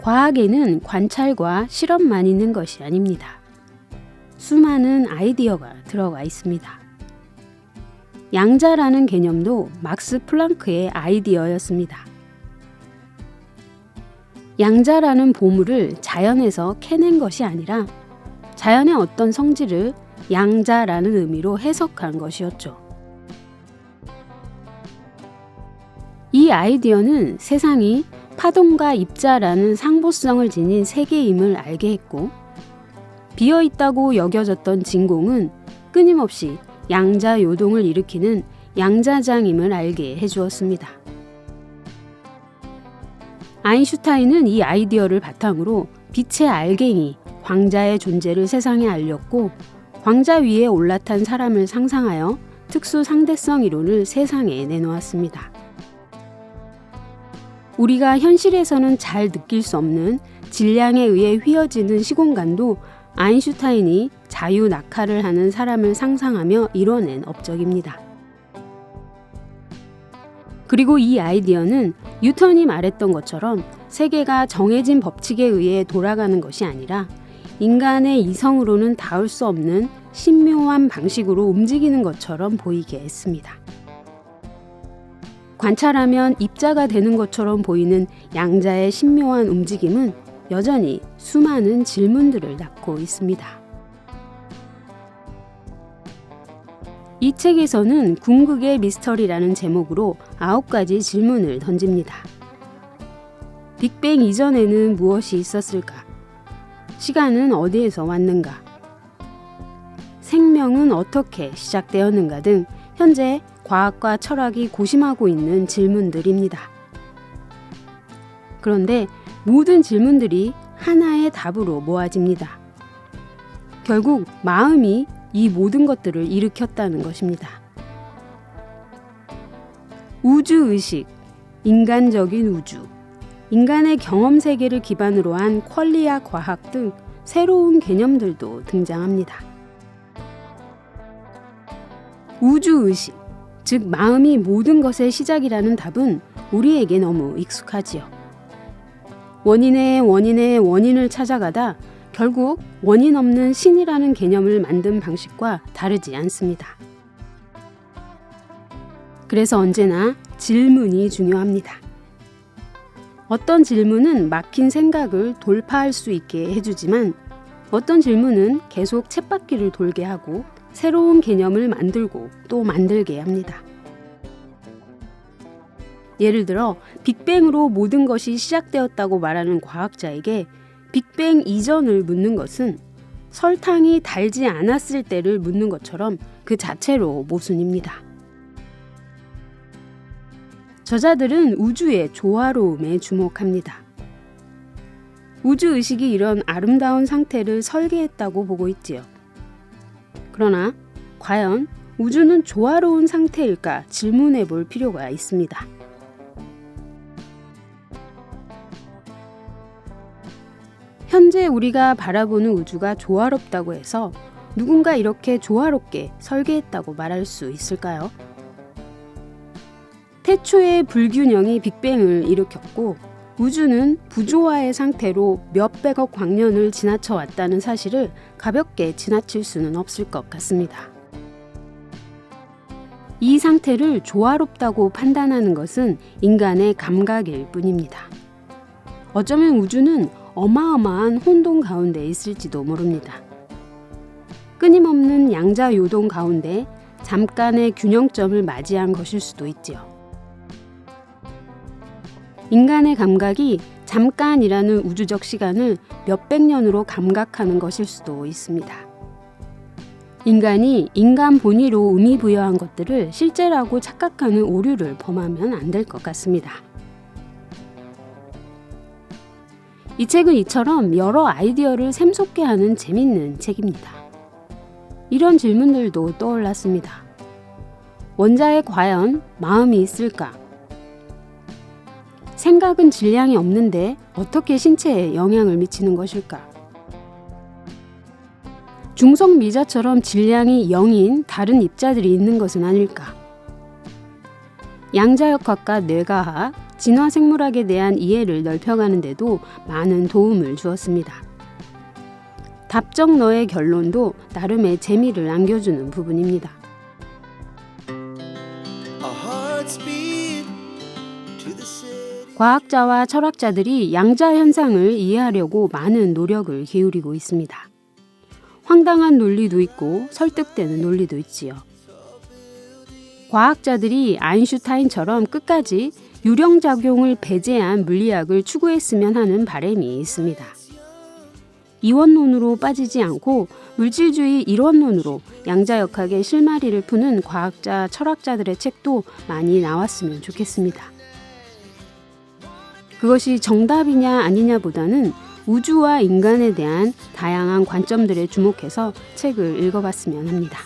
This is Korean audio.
과학에는 관찰과 실험만 있는 것이 아닙니다. 수많은 아이디어가 들어가 있습니다. 양자라는 개념도 막스 플랑크의 아이디어였습니다. 양자라는 보물을 자연에서 캐낸 것이 아니라 자연의 어떤 성질을 양자라는 의미로 해석한 것이었죠. 이 아이디어는 세상이 파동과 입자라는 상보성을 지닌 세계임을 알게 했고, 비어있다고 여겨졌던 진공은 끊임없이 양자 요동을 일으키는 양자장임을 알게 해주었습니다. 아인슈타인은 이 아이디어를 바탕으로 빛의 알갱이, 광자의 존재를 세상에 알렸고, 광자 위에 올라탄 사람을 상상하여 특수 상대성 이론을 세상에 내놓았습니다. 우리가 현실에서는 잘 느낄 수 없는 질량에 의해 휘어지는 시공간도 아인슈타인이 자유 낙하를 하는 사람을 상상하며 이뤄낸 업적입니다. 그리고 이 아이디어는 뉴턴이 말했던 것처럼 세계가 정해진 법칙에 의해 돌아가는 것이 아니라 인간의 이성으로는 닿을 수 없는 신묘한 방식으로 움직이는 것처럼 보이게 했습니다. 관찰하면 입자가 되는 것처럼 보이는 양자의 신묘한 움직임은 여전히 수많은 질문들을 낳고 있습니다. 이 책에서는 궁극의 미스터리라는 제목으로 9가지 질문을 던집니다. 빅뱅 이전에는 무엇이 있었을까? 시간은 어디에서 왔는가? 생명은 어떻게 시작되었는가 등 현재 과학과 철학이 고심하고 있는 질문들입니다. 그런데 모든 질문들이 하나의 답으로 모아집니다. 결국 마음이 이 모든 것들을 일으켰다는 것입니다. 우주의식, 인간적인 우주, 인간의 경험 세계를 기반으로 한 퀄리아 과학 등 새로운 개념들도 등장합니다. 우주의식, 즉 마음이 모든 것의 시작이라는 답은 우리에게 너무 익숙하지요. 원인의 원인을 찾아가다 결국 원인 없는 신이라는 개념을 만든 방식과 다르지 않습니다. 그래서 언제나 질문이 중요합니다. 어떤 질문은 막힌 생각을 돌파할 수 있게 해주지만 어떤 질문은 계속 쳇바퀴를 돌게 하고 새로운 개념을 만들고 또 만들게 합니다. 예를 들어 빅뱅으로 모든 것이 시작되었다고 말하는 과학자에게 빅뱅 이전을 묻는 것은 설탕이 달지 않았을 때를 묻는 것처럼 그 자체로 모순입니다. 저자들은 우주의 조화로움에 주목합니다. 우주의식이 이런 아름다운 상태를 설계했다고 보고 있지요. 그러나 과연 우주는 조화로운 상태일까 질문해 볼 필요가 있습니다. 현재 우리가 바라보는 우주가 조화롭다고 해서 누군가 이렇게 조화롭게 설계했다고 말할 수 있을까요? 태초의 불균형이 빅뱅을 일으켰고 우주는 부조화의 상태로 몇백억 광년을 지나쳐 왔다는 사실을 가볍게 지나칠 수는 없을 것 같습니다. 이 상태를 조화롭다고 판단하는 것은 인간의 감각일 뿐입니다. 어쩌면 우주는 어마어마한 혼돈 가운데 있을지도 모릅니다. 끊임없는 양자 요동 가운데 잠깐의 균형점을 맞이한 것일 수도 있지요. 인간의 감각이 잠깐이라는 우주적 시간을 몇백 년으로 감각하는 것일 수도 있습니다. 인간이 인간 본위로 의미 부여한 것들을 실제라고 착각하는 오류를 범하면 안 될 것 같습니다. 이 책은 이처럼 여러 아이디어를 샘솟게 하는 재밌는 책입니다. 이런 질문들도 떠올랐습니다. 원자에 과연 마음이 있을까? 생각은 질량이 없는데 어떻게 신체에 영향을 미치는 것일까? 중성 미자처럼 질량이 0인 다른 입자들이 있는 것은 아닐까? 양자역학과 뇌과학, 진화 생물학에 대한 이해를 넓혀가는 데도 많은 도움을 주었습니다. 답정 너의 결론도 나름의 재미를 안겨주는 부분입니다. 과학자와 철학자들이 양자 현상을 이해하려고 많은 노력을 기울이고 있습니다. 황당한 논리도 있고 설득되는 논리도 있지요. 과학자들이 아인슈타인처럼 끝까지 유령작용을 배제한 물리학을 추구했으면 하는 바람이 있습니다. 이원론으로 빠지지 않고 물질주의 일원론으로 양자역학의 실마리를 푸는 과학자, 철학자들의 책도 많이 나왔으면 좋겠습니다. 그것이 정답이냐 아니냐보다는 우주와 인간에 대한 다양한 관점들에 주목해서 책을 읽어봤으면 합니다.